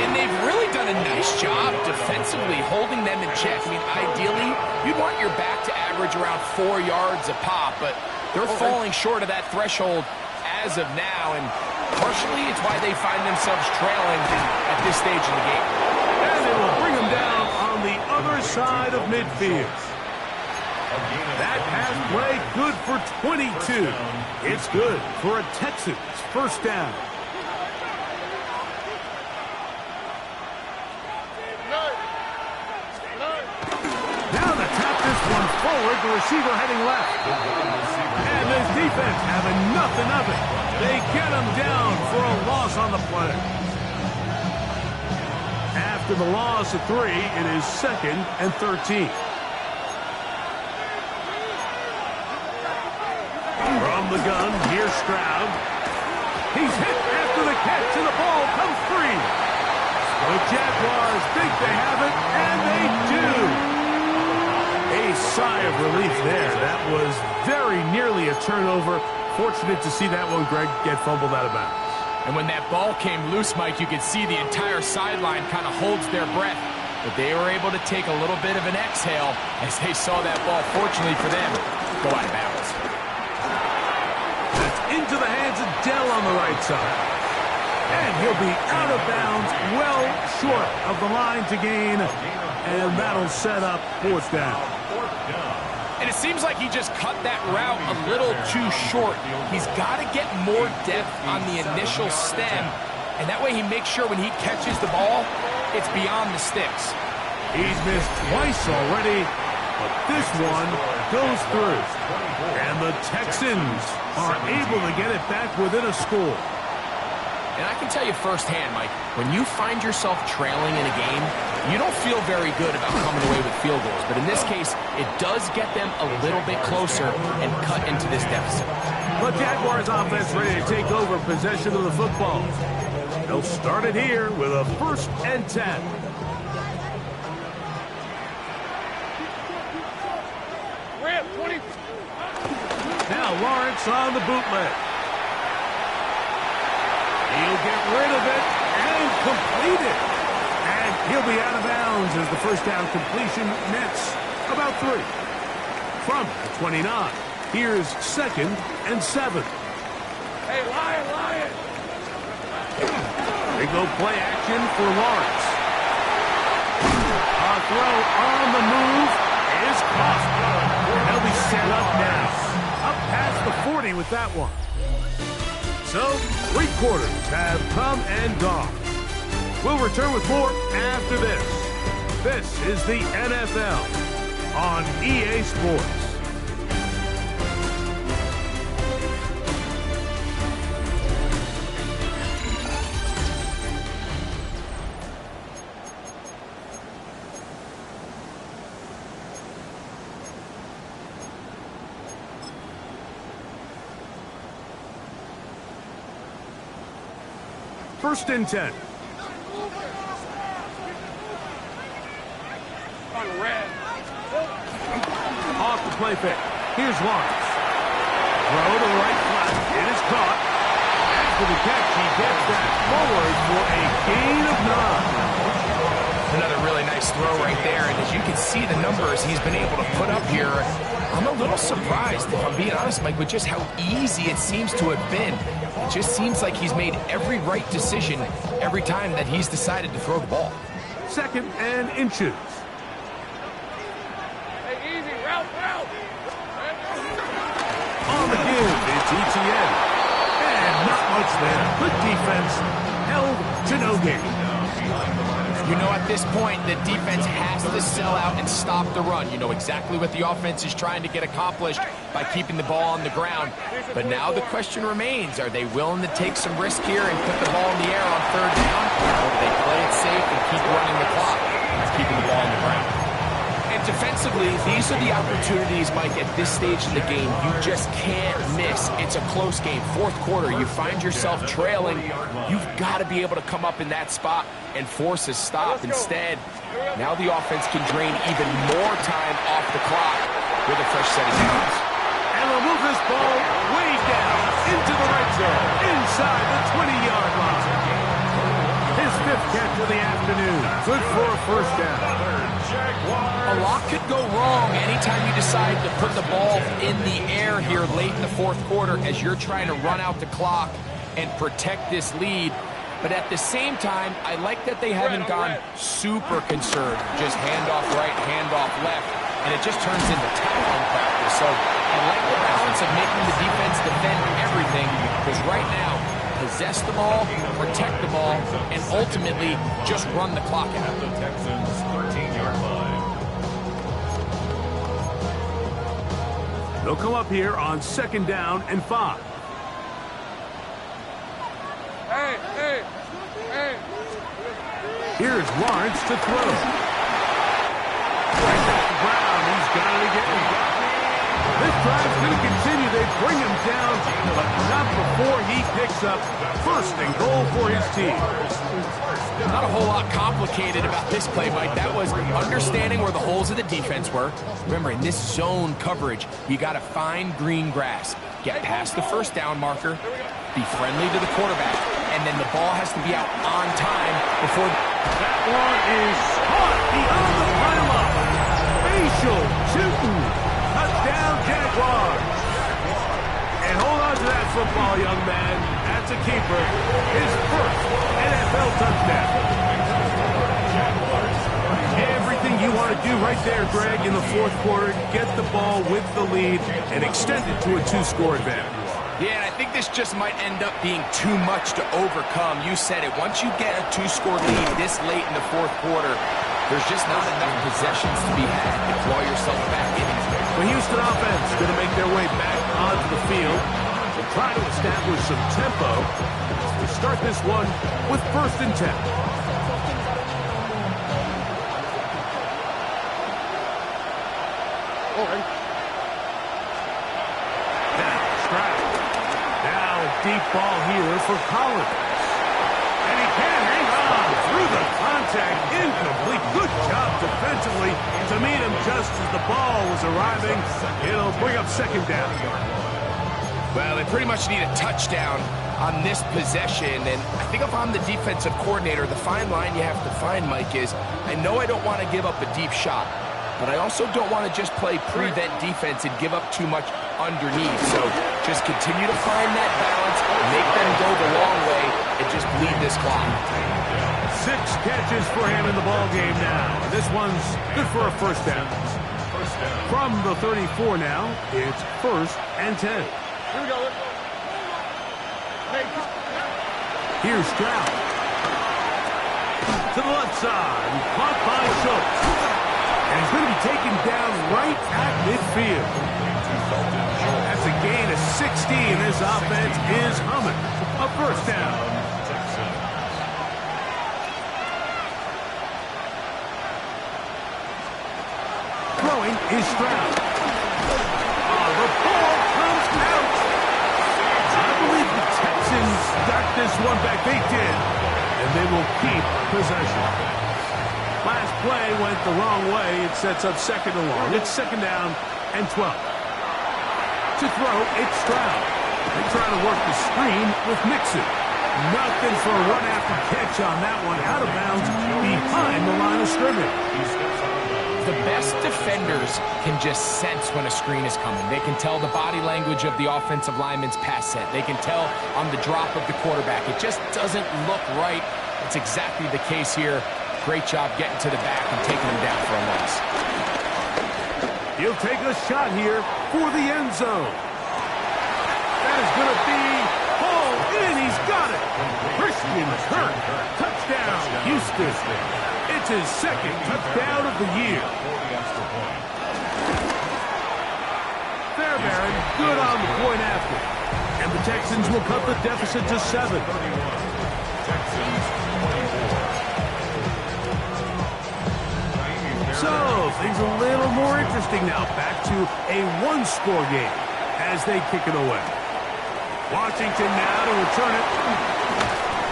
And they've really done a nice job defensively holding them in check. I mean, ideally, you'd want your back to average around 4 yards a pop, but they're falling short of that threshold as of now, and partially it's why they find themselves trailing at this stage in the game. And they will bring them down on the other side of midfield. That pass play good for 22. It's good for a Texans first down. Now to tap this one forward, the receiver heading left. And this defense having nothing of it. They get him down for a loss on the play. After the loss of 3, it is 2nd and 13. From the gun, here's Stroud. He's hit after the catch, and the ball comes free. The Jaguars think they have it, and they do. A sigh of relief there. That was very nearly a turnover. Fortunate to see that one, Greg, get fumbled out of bounds. And when that ball came loose, Mike, you could see the entire sideline kind of holds their breath. But they were able to take a little bit of an exhale as they saw that ball, fortunately for them, go out of bounds. That's into the hands of Dell on the right side. And he'll be out of bounds, well short of the line to gain. And that'll set up 4th down. And it seems like he just cut that route a little too short. He's got to get more depth on the initial stem. And that way he makes sure when he catches the ball, it's beyond the sticks. He's missed twice already, but this one goes through. And the Texans are able to get it back within a score. And I can tell you firsthand, Mike, when you find yourself trailing in a game, you don't feel very good about coming away with field goals. But in this case, it does get them a little bit closer and cut into this deficit. The Jaguars offense ready to take over possession of the football. They'll start it here with a 1st and 10. Rip, 20. Now Lawrence on the bootleg. He'll get rid of it and complete it. And he'll be out of bounds as the first down completion nets about 3. From the 29, here's 2nd and 7. Hey, Lion. They go play action for Lawrence. A throw on the move is caught. They'll be set up now. Up past the 40 with that one. So, 3 quarters have come and gone. We'll return with more after this. This is the NFL on EA Sports. First and 10. On red. Off the play fake. Here's Lawrence. Throw to the right flat. It is caught. After the catch, he gets that forward for a gain of 9. Another really nice throw right there. And as you can see the numbers he's been able to put up here, I'm a little surprised, if I'm being honest, Mike, with just how easy it seems to have been. It just seems like he's made every right decision every time that he's decided to throw the ball. 2nd and inches. Hey, easy. Route. On the give, it's ETN. And not much there. Good defense. Held to no gain. You know, at this point, the defense has to sell out and stop the run. You know exactly what the offense is trying to get accomplished by keeping the ball on the ground. But now the question remains, are they willing to take some risk here and put the ball in the air on 3rd down? Or do they play it safe and keep running the clock, keeping the ball on the ground? And defensively, Absolutely. These are the opportunities, Mike, at this stage of the game. You just can't miss. It's a close game. Fourth quarter, you find yourself trailing. You've got to be able to come up in that spot and force a stop. Instead, now the offense can drain even more time off the clock with a fresh set of downs. And they'll move this ball way down into the red zone, inside the 20-yard line. His fifth catch of the afternoon. Good for a first down. A lot could go wrong anytime you decide to put the ball in the air here late in the fourth quarter as you're trying to run out the clock and protect this lead. But at the same time, I like that they haven't gone super conserved. Just handoff right, handoff left, and it just turns into tackling practice. So I like the balance of making the defense defend everything, because right now, possess the ball, protect the ball, and ultimately just run the clock out. The Texans 13-yard line. They'll come up here on 2nd down and 5. Hey. Here's Lawrence to throw. Right back to Brown. He's got it again. This drive's going to continue. They bring him down, but not before he picks up 1st and goal for his team. Not a whole lot complicated about this play, Mike. That was understanding where the holes of the defense were. Remember, in this zone coverage, you got to find green grass. Get past the 1st down marker, be friendly to the quarterback, and then the ball has to be out on time before... That one is caught beyond the pylon. Facial shooting. Touchdown, Jaguars. And hold on to that football, young man. That's a keeper. His first NFL touchdown. Everything you want to do right there, Greg, in the fourth quarter. Get the ball with the lead and extend it to a 2-score advantage. Yeah, and I think this just might end up being too much to overcome. You said it. Once you get a 2-score lead this late in the fourth quarter, there's just not enough possessions to be had to claw yourself back in. The Houston offense going to make their way back onto the field to try to establish some tempo. We start this one with 1st and 10. Deep ball here for Collins. And he can't hang on through the contact. Incomplete. Good job defensively to meet him just as the ball was arriving. It'll bring up 2nd down. Well, they pretty much need a touchdown on this possession. And I think if I'm the defensive coordinator, the fine line you have to find, Mike, is I know I don't want to give up a deep shot, but I also don't want to just play prevent defense and give up too much underneath. So just continue to find that balance, make them go the long way, and just bleed this clock. 6 catches for him in the ball game now. This one's good for a 1st down. From the 34 now, it's 1st and 10. Here we go. Here's Stroud. To the left side, caught by Schultz. And he's going to be taken down right at midfield. That's a gain of 60, and this offense is humming. A 1st down. Throwing is Stroud. The ball comes out. I believe the Texans got this one back. They did. And they will keep possession. Last play went the wrong way. It sets up 2nd and long. It's 2nd down and 12. To throw, it's Stroud. They try to work the screen with Mixon. Nothing for a run after catch on that one. Out of bounds behind the line of scrimmage. The best defenders can just sense when a screen is coming. They can tell the body language of the offensive lineman's pass set. They can tell on the drop of the quarterback. It just doesn't look right. It's exactly the case here. Great job getting to the back and taking him down for a loss. He'll take a shot here for the end zone. That is going to be hauled in. He's got it. Christian Kirk. Touchdown, Houston. It's his 2nd touchdown of the year. Fairbairn, good on the point after. And the Texans will cut the deficit to 7. So, things a little more interesting now. Back to a one-score game as they kick it away. Washington now to return it.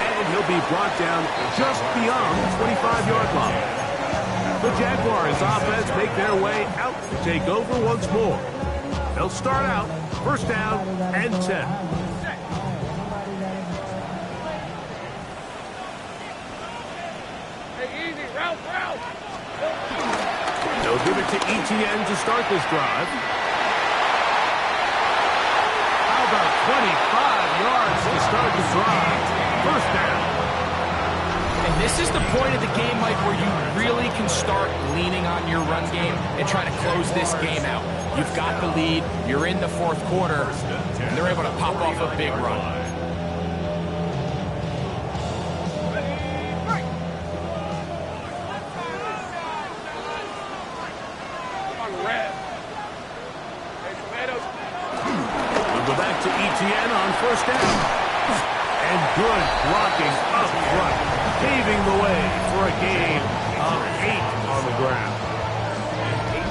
And he'll be brought down just beyond the 25-yard line. The Jaguars offense make their way out to take over once more. They'll start out first down and 10. They'll give it to ETN to start this drive. How about 25 yards to start the drive? First down. And this is the point of the game, Mike, where you really can start leaning on your run game and try to close this game out. You've got the lead, you're in the fourth quarter, and they're able to pop off a big run. We'll go back to ETN on first down. And good blocking up front, paving the way for a gain of 8 on the ground.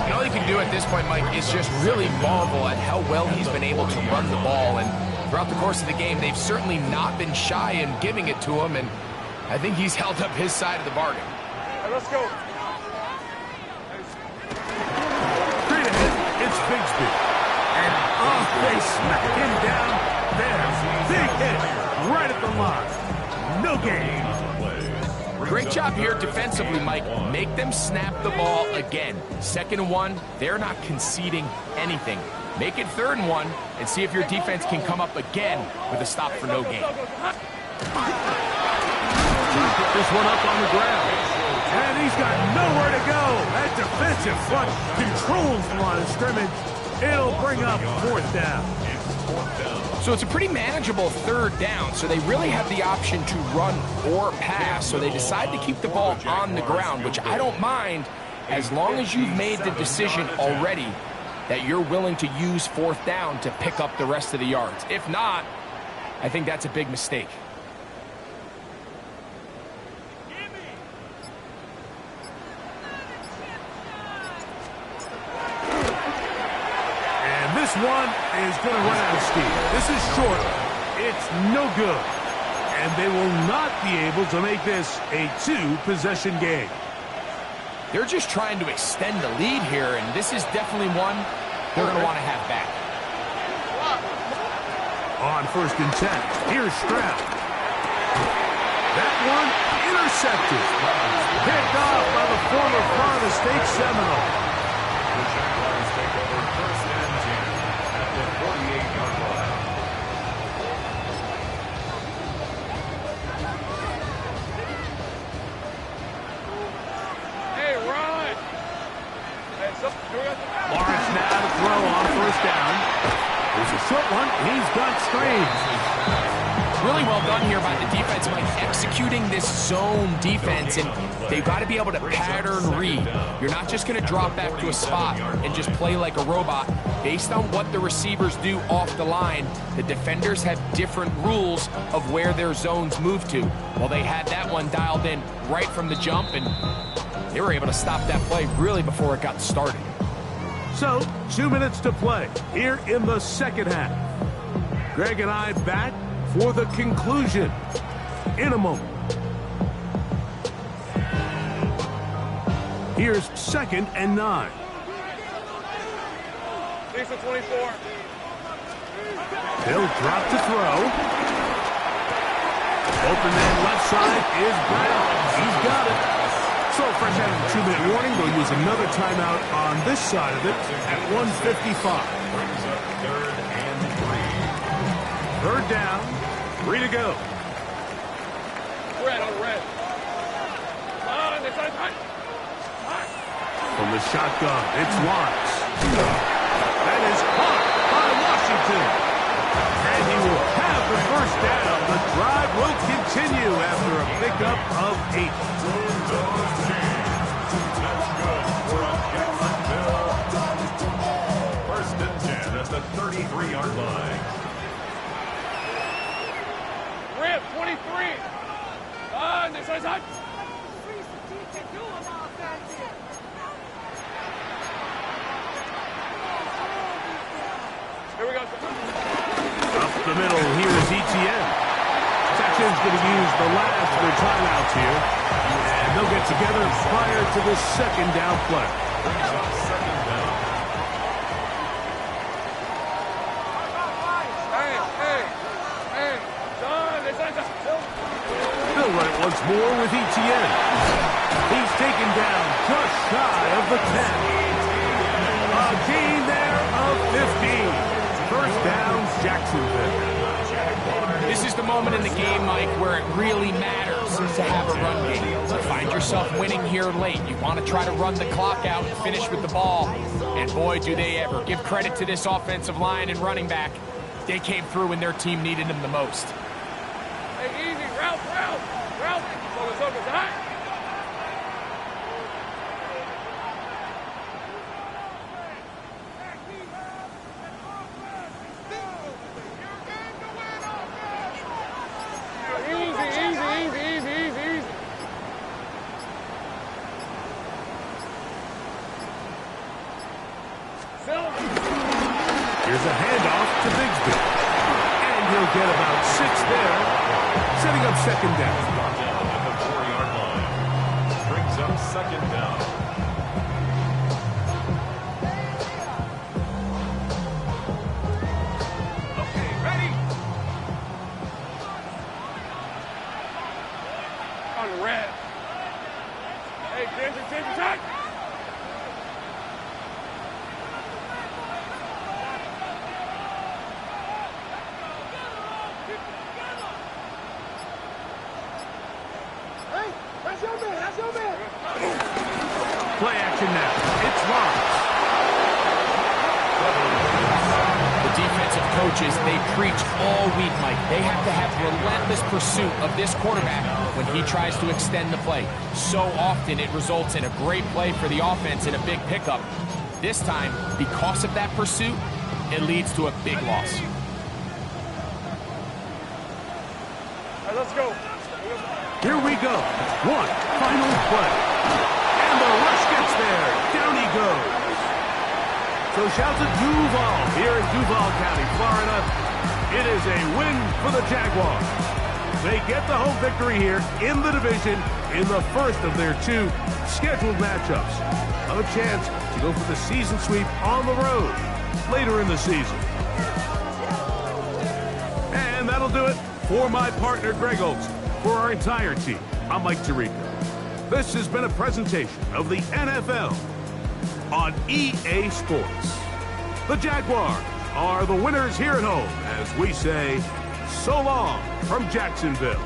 And all you can do at this point, Mike, is just really marvel at how well he's been able to run the ball. And throughout the course of the game, they've certainly not been shy in giving it to him. And I think he's held up his side of the bargain. Right, let's go. Straight ahead, it's Bigsby. And they smack him down there. Big hit right at the line. No gain. Great job here defensively, Mike. Make them snap the ball again. 2nd and 1, they're not conceding anything. Make it 3rd and 1 and see if your defense can come up again with a stop for no gain. Put this one up on the ground. And he's got nowhere to go. That defensive front controls the line of scrimmage. It'll bring up 4th down. So it's a pretty manageable 3rd down, so they really have the option to run or pass. So they decide to keep the ball on the ground, which I don't mind as long as you've made the decision already that you're willing to use 4th down to pick up the rest of the yards. If not, I think that's a big mistake. This one is going to run out of steam. This is short. It's no good. And they will not be able to make this a 2-possession game. They're just trying to extend the lead here, and this is definitely one they're going to want to have back. On 1st and 10, here's Stroud. That one intercepted. Picked off by the former Florida State Seminole. The Jaguars take over 1st and 10 at the 48-yard line. Hey, Ron. Lawrence now to throw on 1st down. There's a short one. He's got Strange. Really well done here by the defense, Mike, executing this zone defense, and they've got to be able to pattern read. You're not just going to drop back to a spot and just play like a robot. Based on what the receivers do off the line, the defenders have different rules of where their zones move to. Well, they had that one dialed in right from the jump, and they were able to stop that play really before it got started. So, 2 minutes to play here in the 2nd half. Greg and I back for the conclusion in a moment. Here's 2nd and 9. 6 of 24. They'll drop to throw. Open man left side is Brown. He's got it. So Fresh out of the 2-minute warning. They'll use another timeout on this side of it at 1:55. 3rd down. 3 to go. Red on red. On the side. From the shotgun, it's Watts. That is caught by Washington. And he will have the 1st down. The drive will continue after a pickup of 8. First and 10 at the 33-yard line. Rip, 23. On the side. the middle, here is Etienne. Texans going to use the last of their timeouts here. And they'll get together prior to the second down play. Second down. They'll run it once more with Etienne. He's taken down just shy of the 10. A gain there of 15. First down, Jacksonville. This is the moment in the game, Mike, where it really matters to have a run game. You find yourself winning here late. You want to try to run the clock out and finish with the ball. And boy, do they ever. Give credit to this offensive line and running back. They came through when their team needed them the most. Hey, easy. Route. Focus. Hot. Easy. Here's a handoff to Bigsby. And he'll get about 6 there, setting up second down. Down at the 4-yard line. Brings up second down. Okay, ready? On the red. Hey, attention, tight. Play action now. It's Lawrence. The defensive coaches, they preach all week, Mike. They have to have relentless pursuit of this quarterback when he tries to extend the play. So often it results in a great play for the offense and a big pickup. This time, because of that pursuit, it leads to a big loss. All right, let's go. Here we go. One final play. And the rush gets there. Down he goes. So shout to Duval here in Duval County, Florida. It is a win for the Jaguars. They get the home victory here in the division in the first of their 2 scheduled matchups. A chance to go for the season sweep on the road later in the season. And that'll do it for my partner, Greg Olson. For our entire team, I'm Mike Tirico. This has been a presentation of the NFL on EA Sports. The Jaguars are the winners here at home as we say so long from Jacksonville.